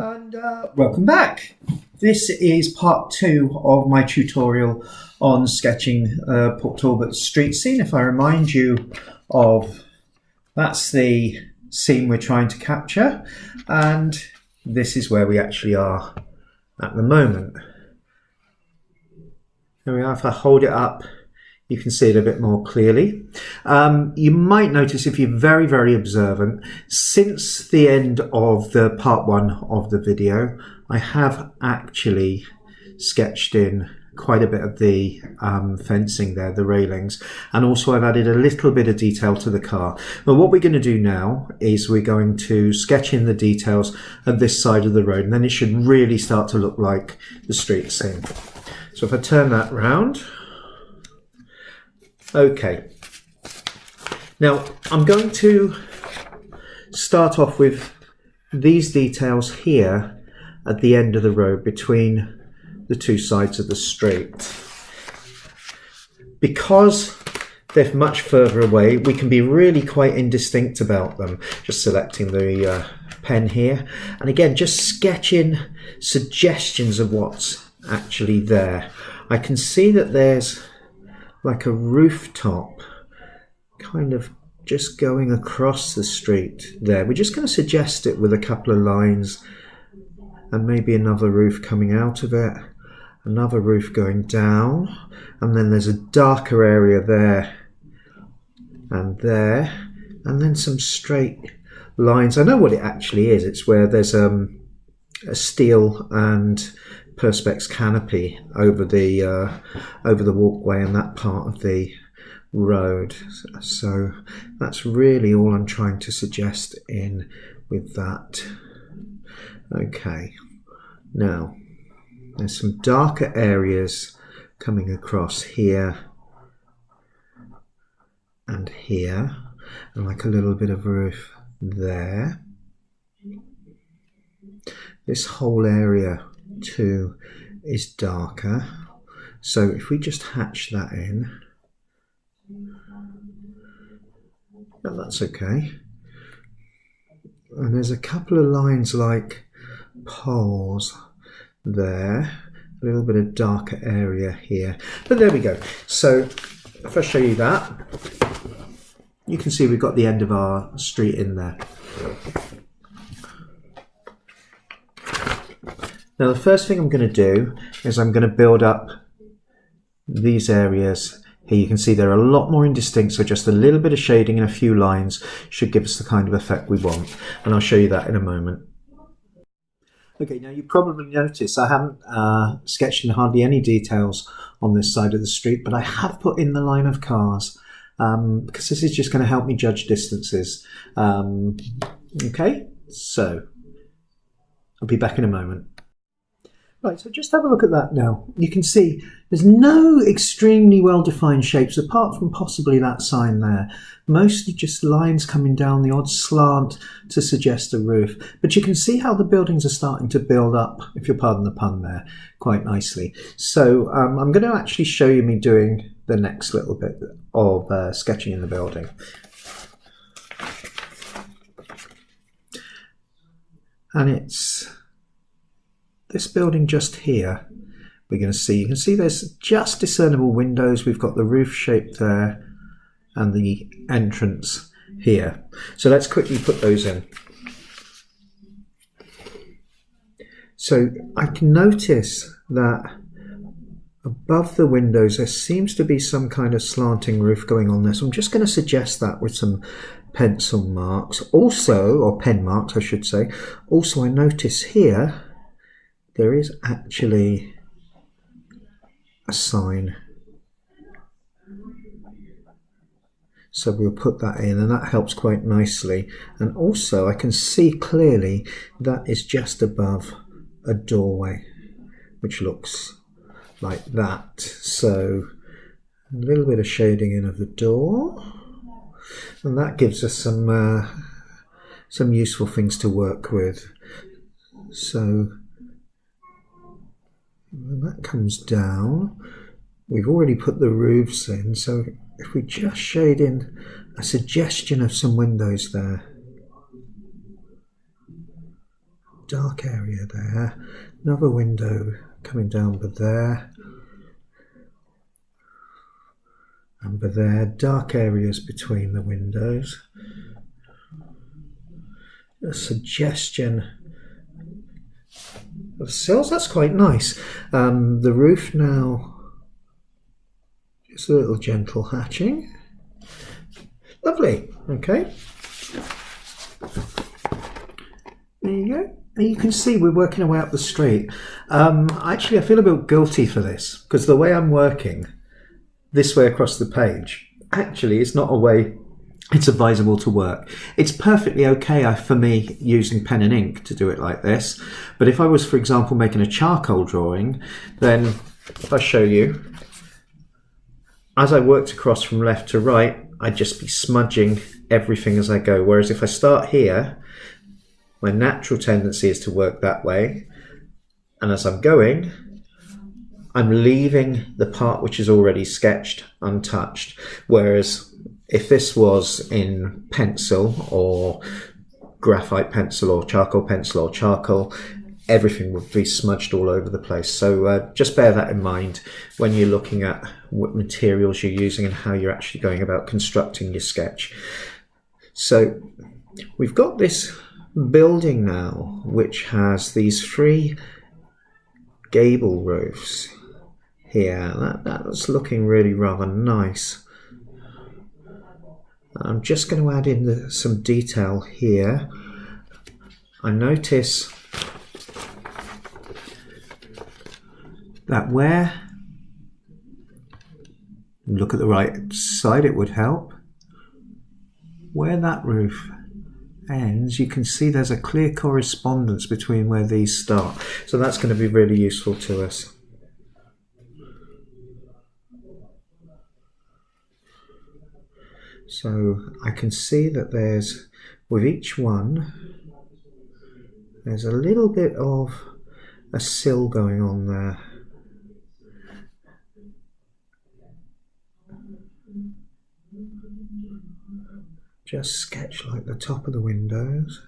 And welcome back. This is part 2 of my tutorial on sketching Port Talbot street scene. If I remind you of, that's the scene we're trying to capture, and this is where we actually are at the moment. There we are. If I hold it up, you can see it a bit more clearly. You might notice, if you're very, very observant, since the end of the part 1 of the video, I have actually sketched in quite a bit of the fencing there, the railings, and also I've added a little bit of detail to the car. But what we're going to do now is we're going to sketch in the details of this side of the road, and then it should really start to look like the street scene. So if I turn that round. Okay, now I'm going to start off with these details here at the end of the road between the two sides of the street. Because they're much further away, we can be really quite indistinct about them. Just selecting the pen here, and again just sketching suggestions of what's actually there. I can see that there's like a rooftop kind of just going across the street there. We're just going to suggest it with a couple of lines, and maybe another roof coming out of it, another roof going down, and then there's a darker area there, and then some straight lines. I know what it actually is. It's where there's a steel and perspex canopy over the walkway and that part of the road. So that's really all I'm trying to suggest in with that. Okay, now there's some darker areas coming across here and here, and like a little bit of roof there. This whole area too is darker, so if we just hatch that in, and that's okay. And there's a couple of lines like poles there, a little bit of darker area here, but there we go. So if I show you that, you can see we've got the end of our street in there. Now the first thing I'm going to do is I'm going to build up these areas here. You can see they're a lot more indistinct, so just a little bit of shading and a few lines should give us the kind of effect we want, and I'll show you that in a moment. Okay, now you probably noticed I haven't sketched in hardly any details on this side of the street, but I have put in the line of cars because this is just going to help me judge distances. Okay, so I'll be back in a moment. Right, so just have a look at that now. You can see there's no extremely well-defined shapes apart from possibly that sign there. Mostly just lines coming down, the odd slant to suggest a roof. But you can see how the buildings are starting to build up, if you'll pardon the pun there, quite nicely. So I'm going to actually show you me doing the next little bit of sketching in the building. And it's this building just here. We're going to see, you can see there's just discernible windows. We've got the roof shape there and the entrance here. So let's quickly put those in. So I can notice that above the windows there seems to be some kind of slanting roof going on there. So I'm just going to suggest that with some pencil marks. Also, or pen marks I should say. Also I notice here there is actually a sign, so we'll put that in, and that helps quite nicely. And also I can see clearly that is just above a doorway, which looks like that. So a little bit of shading in of the door, and that gives us some useful things to work with. So when that comes down, we've already put the roofs in, so if we just shade in a suggestion of some windows there, dark area there. Another window coming down by there. And by there, dark areas between the windows. A suggestion of sills, that's quite nice. The roof now, just a little gentle hatching. Lovely, okay. There you go. And you can see we're working our way up the street. Actually, I feel a bit guilty for this, because the way I'm working, this way across the page, actually it's not a way it's advisable to work. It's perfectly okay for me using pen and ink to do it like this, but if I was, for example, making a charcoal drawing, then if I show you, as I worked across from left to right, I'd just be smudging everything as I go, whereas if I start here, my natural tendency is to work that way, and as I'm going, I'm leaving the part which is already sketched untouched, whereas if this was in pencil or graphite pencil or charcoal, everything would be smudged all over the place. So just bear that in mind when you're looking at what materials you're using and how you're actually going about constructing your sketch. So we've got this building now which has these 3 gable roofs here. That's looking really rather nice. I'm just going to add in some detail here. I notice that where, look at the right side, it would help. Where that roof ends, you can see there's a clear correspondence between where these start. So that's going to be really useful to us. So I can see that there's, with each one, there's a little bit of a sill going on there. Just sketch like the top of the windows.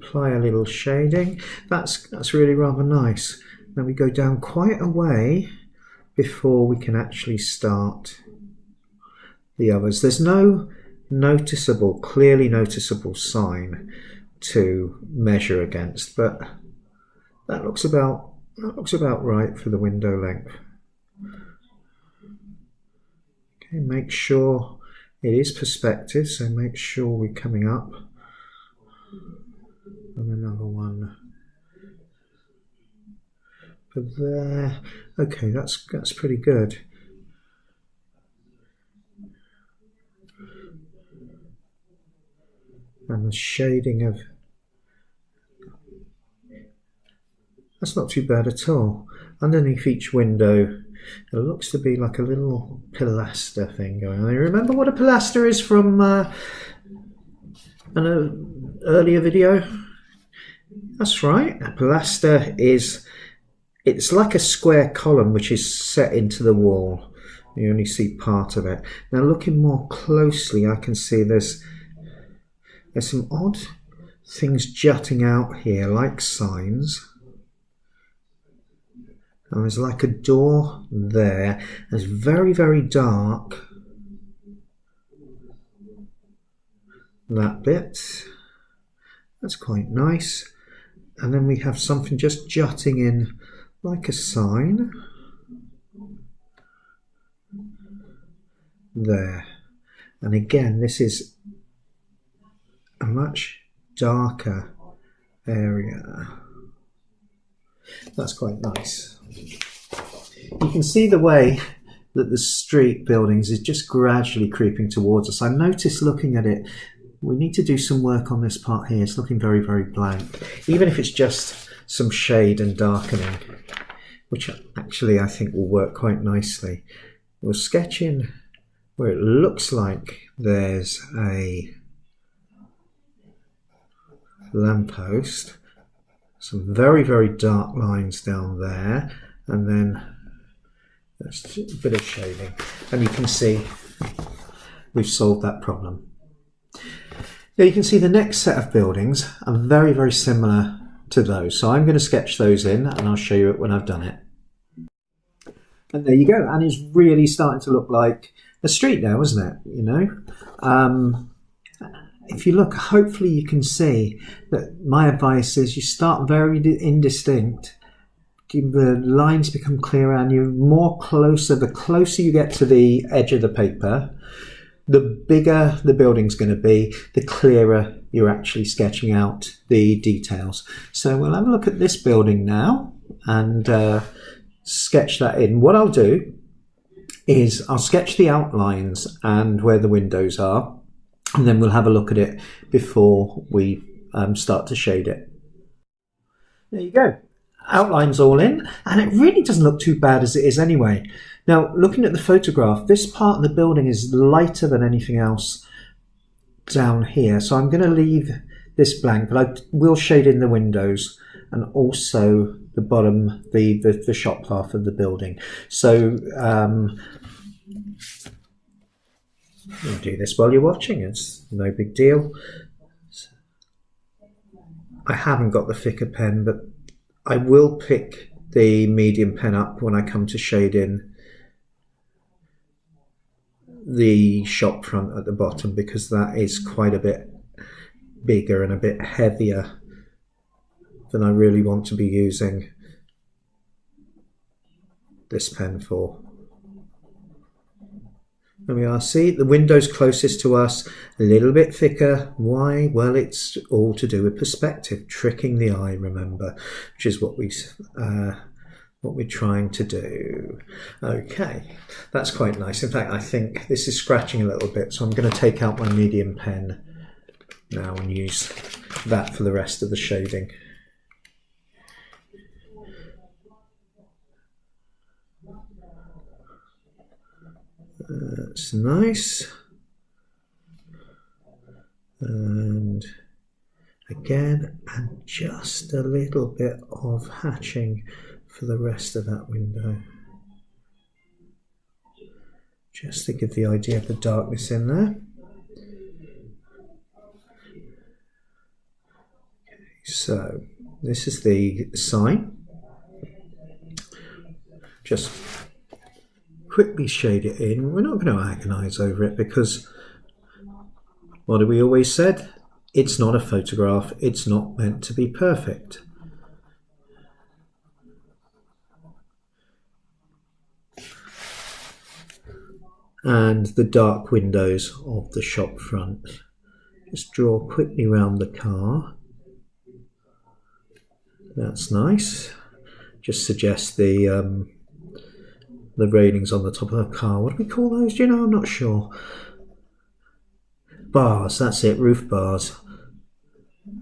Apply a little shading. That's really rather nice. Now we go down quite a way before we can actually start the others. There's no noticeable, clearly noticeable sign to measure against, but that looks about right for the window length. Okay, make sure it is perspective, so make sure we're coming up. And another one. But there, okay, that's pretty good. And the shading of, that's not too bad at all. Underneath each window, it looks to be like a little pilaster thing going on. You remember what a pilaster is from an earlier video? That's right, a pilaster is, it's like a square column which is set into the wall. You only see part of it. Now looking more closely, I can see there's some odd things jutting out here like signs. And there's like a door there. It's very, very dark. That bit. That's quite nice. And then we have something just jutting in like a sign. There. And again, this is a much darker area. That's quite nice. You can see the way that the street buildings is just gradually creeping towards us. I noticed looking at it, we need to do some work on this part here. It's looking very, very blank. Even if it's just some shade and darkening, which actually I think will work quite nicely. We'll sketch in where it looks like there's a lamppost. Some very, very dark lines down there, and then that's a bit of shading. And you can see we've solved that problem. Now you can see the next set of buildings are very, very similar to those. So I'm going to sketch those in and I'll show you it when I've done it. And there you go. And it's really starting to look like a street now, isn't it? You know, if you look, hopefully you can see that my advice is you start very indistinct. The lines become clearer and you're more closer. The closer you get to the edge of the paper, the bigger the building's going to be, the clearer you're actually sketching out the details. So we'll have a look at this building now and sketch that in. What I'll do is I'll sketch the outlines and where the windows are, and then we'll have a look at it before we start to shade it. There you go. Outlines all in, and it really doesn't look too bad as it is anyway. Now, looking at the photograph, this part of the building is lighter than anything else down here, so I'm going to leave this blank, but I will shade in the windows and also the bottom, the shop half of the building. So you'll do this while you're watching, it's no big deal. I haven't got the thicker pen, but I will pick the medium pen up when I come to shade in the shop front at the bottom, because that is quite a bit bigger and a bit heavier than I really want to be using this pen for. There we are. See, the window's closest to us, a little bit thicker. Why? Well, it's all to do with perspective, tricking the eye, remember, which is what we're trying to do. Okay, that's quite nice. In fact, I think this is scratching a little bit, so I'm going to take out my medium pen now and use that for the rest of the shading. That's nice. And again, and just a little bit of hatching for the rest of that window, just to give the idea of the darkness in there. Okay, so this is the sign. Just quickly shade it in. We're not going to agonize over it because what have we always said? It's not a photograph. It's not meant to be perfect. And the dark windows of the shop front. Just draw quickly round the car. That's nice. Just suggest the railings on the top of the car. What do we call those? Do you know? I'm not sure. Bars, that's it, roof bars.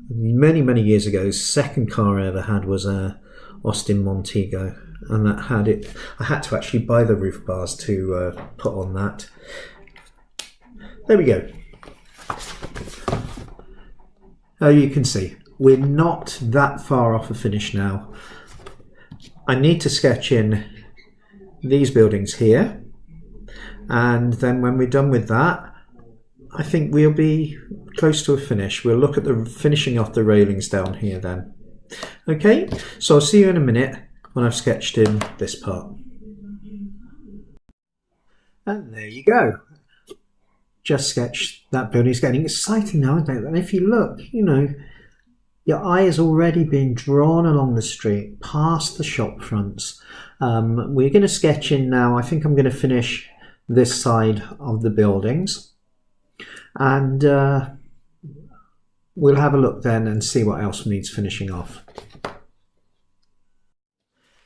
Many, many years ago, the second car I ever had was a Austin Montego, and that had it. I had to actually buy the roof bars to put on that. There we go. You can see we're not that far off a finish now. I need to sketch in these buildings here, and then when we're done with that, I think we'll be close to a finish. We'll look at the finishing off the railings down here then. Okay, so I'll see you in a minute when I've sketched in this part. And there you go. Just sketched that building. It's getting exciting now, isn't it? And if you look, you know, your eye is already being drawn along the street, past the shop fronts. We're going to sketch in now. I think I'm going to finish this side of the buildings. And we'll have a look then and see what else needs finishing off.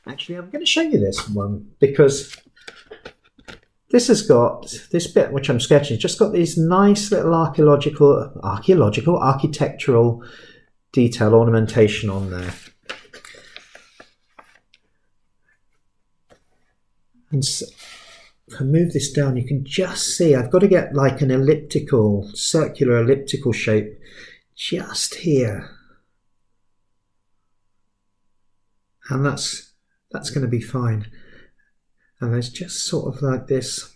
Actually, I'm going to show you this one because this has got, this bit which I'm sketching, just got these nice little architectural detail ornamentation on there. And so, if I move this down, you can just see I've got to get like an elliptical, circular elliptical shape just here. And that's going to be fine. And there's just sort of like this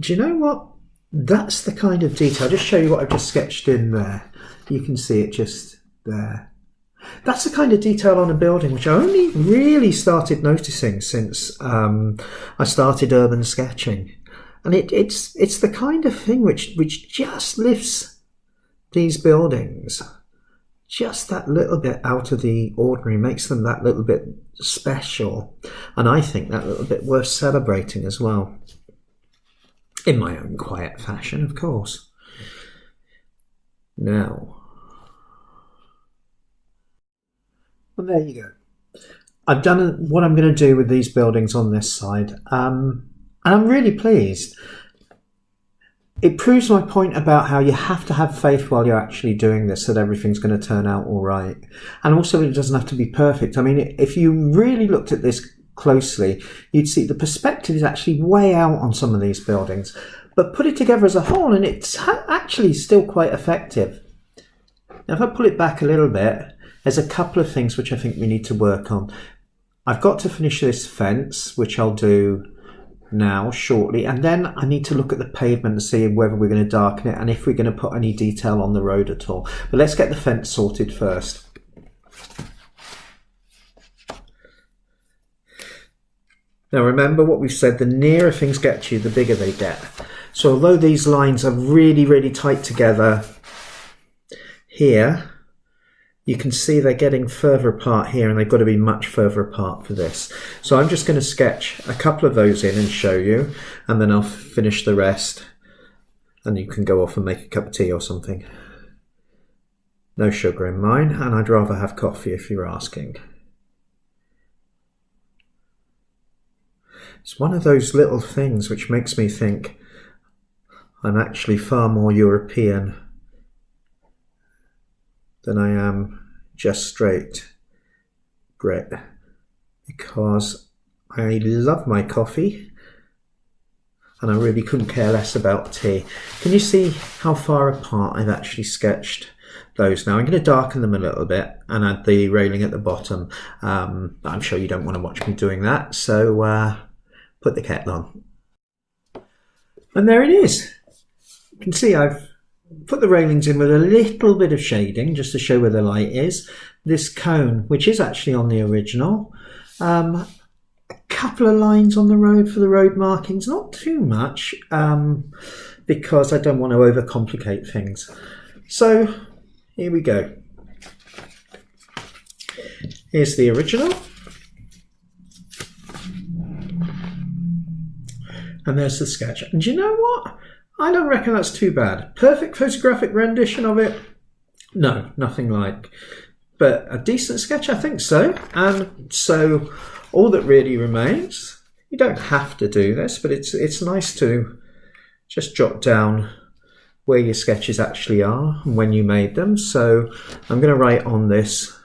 Do you know what? That's the kind of detail. I'll just show you what I've just sketched in there. You can see it just there. That's the kind of detail on a building which I only really started noticing since I started urban sketching. And it's the kind of thing which just lifts these buildings just that little bit out of the ordinary, makes them that little bit special. And I think that little bit worth celebrating as well. In my own quiet fashion, of course. Now, well, there you go. I've done what I'm going to do with these buildings on this side, and I'm really pleased. It proves my point about how you have to have faith while you're actually doing this, that everything's going to turn out all right. And also it doesn't have to be perfect. I mean, if you really looked at this closely, you'd see the perspective is actually way out on some of these buildings. But put it together as a whole and it's actually still quite effective. Now if I pull it back a little bit, there's a couple of things which I think we need to work on. I've got to finish this fence, which I'll do now shortly, and then I need to look at the pavement and see whether we're going to darken it and if we're going to put any detail on the road at all. But let's get the fence sorted first. Now remember what we've said, the nearer things get to you, the bigger they get. So although these lines are really, really tight together here, you can see they're getting further apart here and they've got to be much further apart for this. So I'm just going to sketch a couple of those in and show you, and then I'll finish the rest and you can go off and make a cup of tea or something. No sugar in mine, and I'd rather have coffee if you're asking. It's one of those little things which makes me think I'm actually far more European than I am just straight Brit, because I love my coffee and I really couldn't care less about tea. Can you see how far apart I've actually sketched those now? I'm going to darken them a little bit and add the railing at the bottom. I'm sure you don't want to watch me doing that, so put the kettle on. And there it is. You can see I've put the railings in with a little bit of shading just to show where the light is. This cone, which is actually on the original. A couple of lines on the road for the road markings, not too much, because I don't want to overcomplicate things. So here we go. Here's the original. And there's the sketch. And do you know what? I don't reckon that's too bad. Perfect photographic rendition of it? No, nothing like. But a decent sketch, I think so. And so all that really remains, you don't have to do this, but it's nice to just jot down where your sketches actually are and when you made them. So I'm going to write on this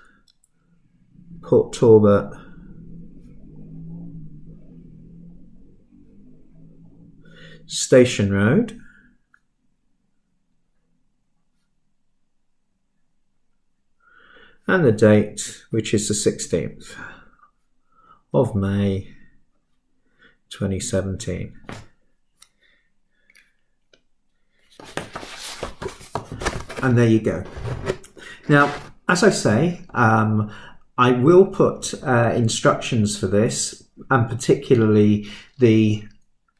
Port Talbot Station Road. And the date, which is the 16th of May 2017. And there you go. Now, as I say, I will put instructions for this, and particularly the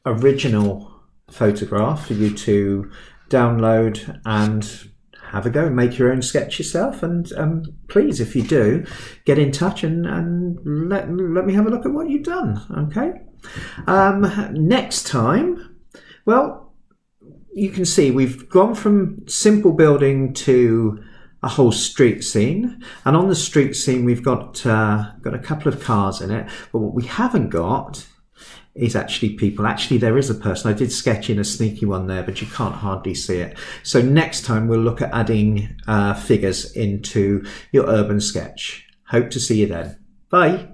original photograph for you to download and have a go and make your own sketch yourself. And please, if you do, get in touch and let me have a look at what you've done. Okay. Next time, well, you can see we've gone from simple building to a whole street scene, and on the street scene we've got a couple of cars in it, but what we haven't got is actually people. Actually, there is a person. I did sketch in a sneaky one there, but you can't hardly see it. So next time we'll look at adding figures into your urban sketch. Hope to see you then. Bye.